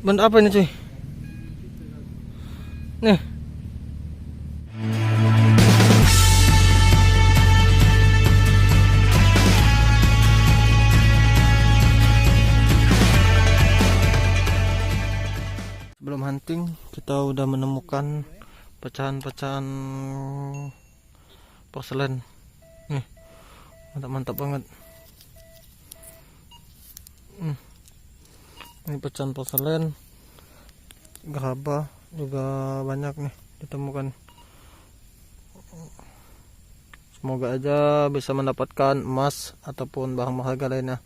Benda apa ini cuy? Nih. Sebelum hunting kita udah menemukan pecahan-pecahan porselen. Nih, mantap-mantap banget. Ini pecahan porselen, gerabah juga banyak nih ditemukan. Semoga aja bisa mendapatkan emas ataupun barang berharga lainnya.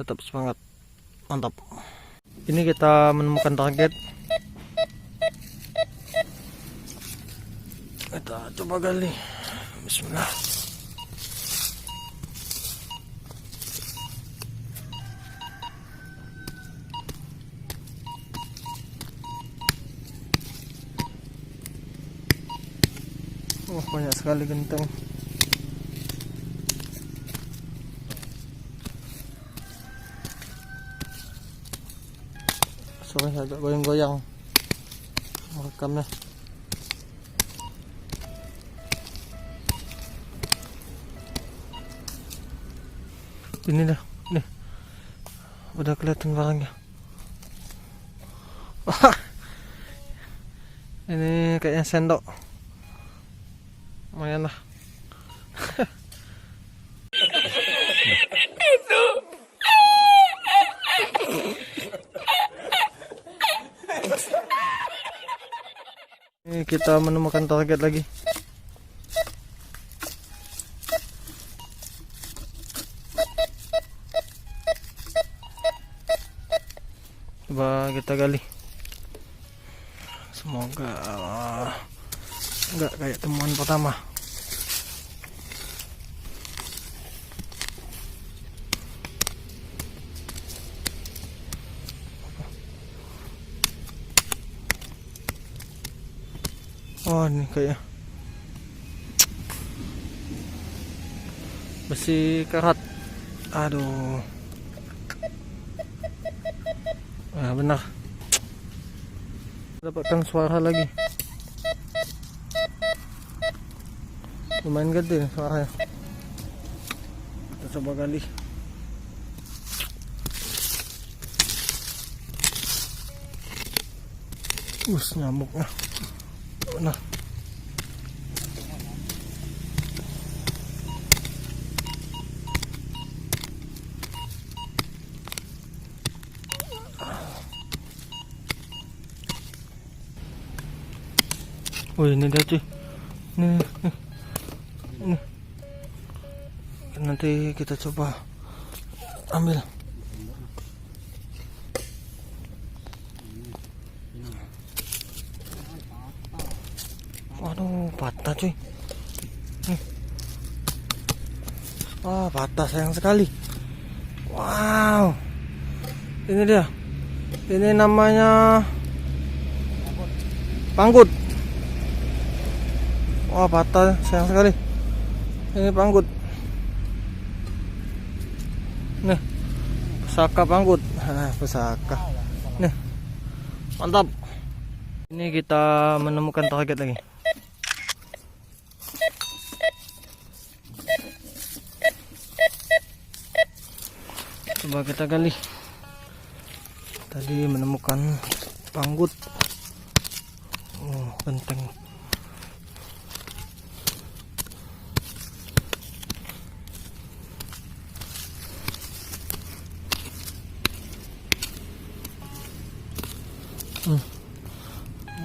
Tetap semangat, mantap. Ini kita menemukan target. Kita coba gali. Bismillah. Wah, banyak sekali genteng. Sorry agak goyang-goyang merekamnya. Ini dah, nih udah kelihatan barangnya. Wah, ini kayaknya sendok. Lumayan lah. Ini kita menemukan target lagi. Coba kita gali. Semoga enggak kayak temuan pertama. Oh, ini kayak besi karat. Aduh. Nah, benar. Dapatkan suara lagi. Lumayan gede suaranya. Kita coba gali. Nyamuknya. Nah. Oh, ini dia cuy. Nih. Nanti kita coba ambil. Waduh, patah cuy. Nih. Wah, patah sayang sekali. Wow. Ini dia. Ini namanya panggut. Wah, patah sayang sekali. Ini panggut. Nih, pusaka panggut. Pusaka. Nih, mantap. Ini kita menemukan target lagi. Coba kita gali. Tadi menemukan panggut. Oh, genteng.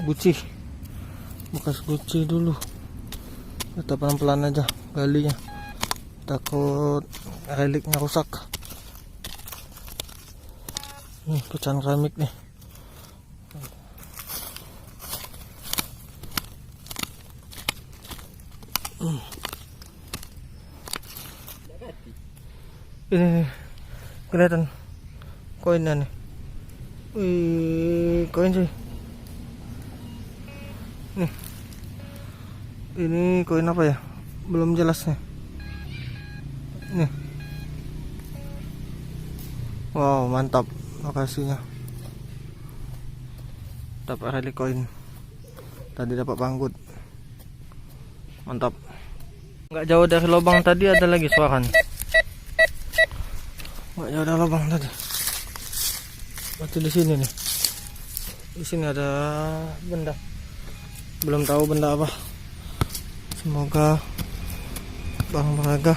Guci, bekas guci dulu. Kita pelan-pelan aja galinya, takut reliknya rusak. Nih pecahan keramik nih. Ini kelihatan koinnya nih. Wih, koin sih. Nih, ini koin apa ya? Belum jelas nih. Nih, wow, mantap lokasinya. dapat rally coin. Tadi dapat panggut. Mantap. Nggak jauh dari lubang tadi ada lagi suara nih. Nggak jauh dari lubang tadi. Berarti di sini nih. Di sini ada benda. Belum tahu benda apa. Semoga barang berharga.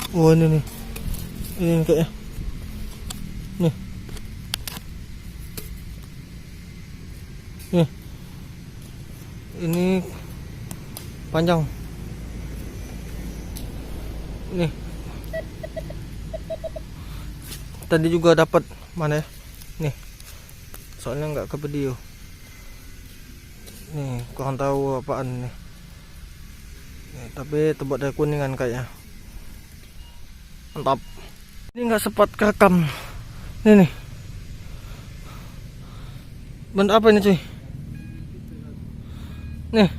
Oh ini nih. Ini kayaknya. Nih. Nih. Ini panjang. Nih. Tadi juga dapat mana ya? Nih. Soalnya nggak ke video. Nih, kurang tahu apaan nih. Nih, tapi tebak dari kuningan kayaknya. Mantap. Ini nggak sempat kerekam. Ini nih. Benda apa ini cuy? Nih.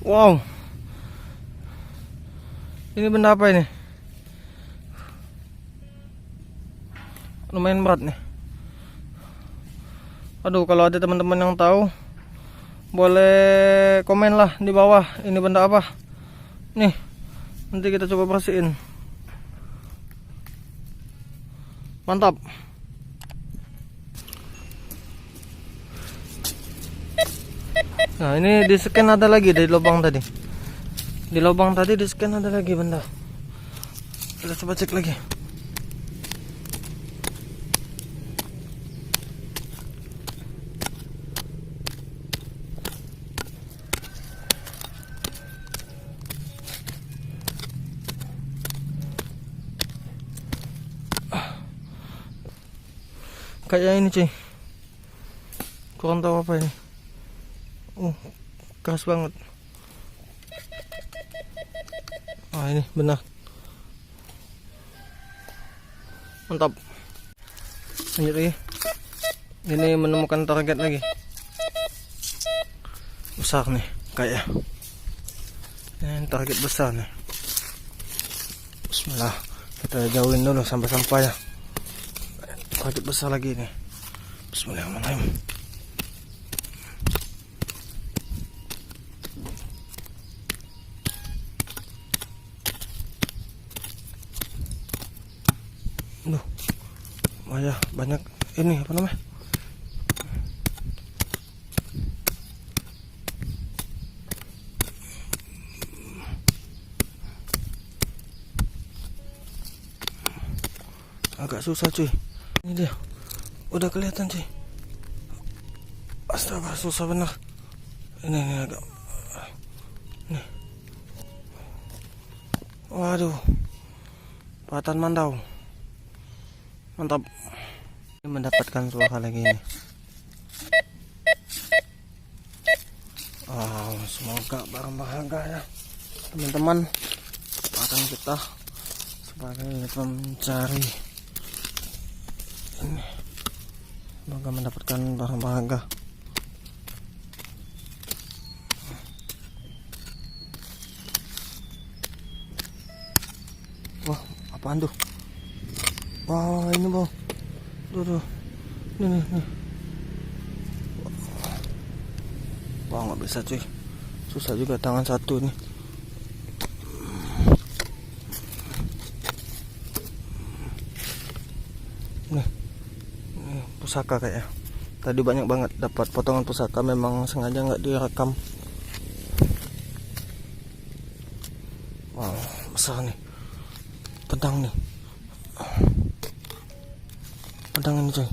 Wow. Ini benda apa ini? Lumayan berat nih. Aduh, kalau ada teman-teman yang tahu, boleh komen lah di bawah. Ini benda apa? Nih, nanti kita coba bersihin. Mantap. Nah, ini di scan ada lagi dari lubang tadi. Di lubang tadi di scan ada lagi benda. Kita coba cek lagi. Kayak ini cuy, kurang tahu apa ini. Keras banget. Ini benar. Mantap. Lanjut lagi. Ini menemukan target lagi. Besar nih kayak. Ini target besar nih. Bismillah. Kita jauhin dulu sampai ya. Target besar lagi nih. Bismillahirrahmanirrahim. Duh. Wah, banyak ini apa namanya? Agak susah cuy. Ini dia. Udah kelihatan cuy. Astaga, susah bener. Ini agak. Nih. Waduh. Patan mandau. Mantap. Ini mendapatkan suara lagi ini. Semoga barang berharga ya teman-teman. Akan kita sebagai pencari ini, semoga mendapatkan barang berharga. Wah, apaan tuh? Wah, ini bang. Tuh. Nih. Wah, nggak bisa cuy. Susah juga tangan satu nih. Nih, pusaka kayaknya. Tadi banyak banget dapat potongan pusaka, memang sengaja nggak direkam. Wow, besar nih. Pedang nih. Pedang ini coy.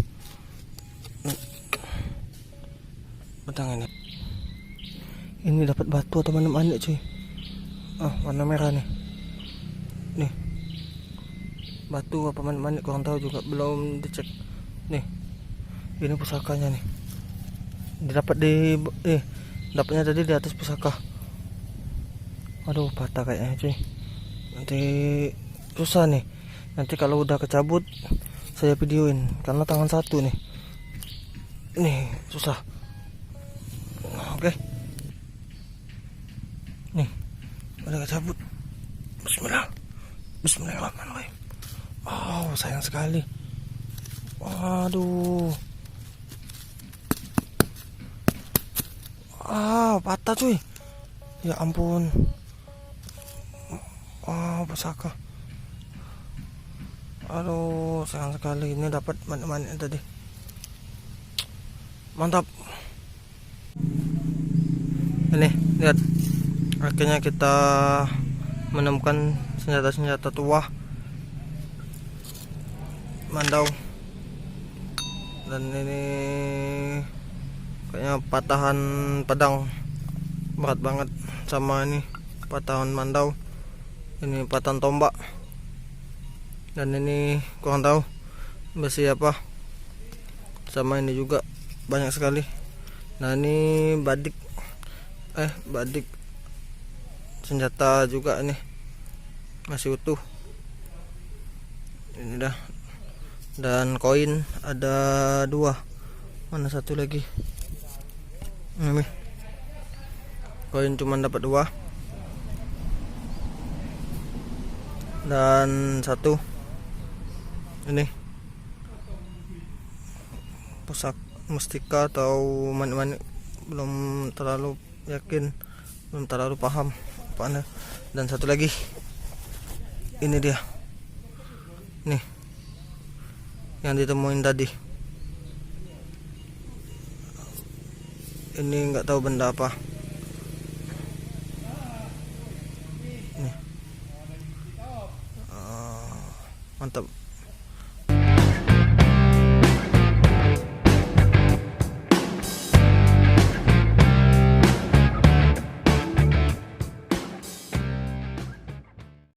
Pedang ini. Ini dapat batu atau mana cuy. Warna merah nih. Nih. Batu apa manik kurang tahu juga, belum dicek. Nih. Ini pusakanya nih. Dapatnya tadi di atas pusaka. Aduh, patah kayaknya cuy. Nanti susah nih. Nanti kalau udah kecabut saya videoin karena tangan satu nih. Nih, susah. Oke. Nih, udah kecabut. Bismillah. Bismillahirrahmanirrahim. Oh, sayang sekali. Waduh. Patah cuy. Ya ampun. Pusaka. Aduh, sayang sekali. Ini dapat manik-manik tadi. Mantap. Ini, lihat. Akhirnya kita menemukan senjata-senjata tua mandau. Dan ini kayaknya patahan pedang berat banget, sama ini patahan mandau, ini patahan tombak, dan ini kurang tahu besi apa, sama ini juga banyak sekali. Nah ini badik senjata juga, ini masih utuh ini dah. Dan koin ada 2, mana satu lagi ini, koin cuma dapat 2 dan 1 ini pusaka mustika atau manik-manik, belum terlalu yakin, belum terlalu paham apaan. Dan 1 lagi ini dia nih yang ditemuin tadi, ini nggak tahu benda apa nih. Mantap.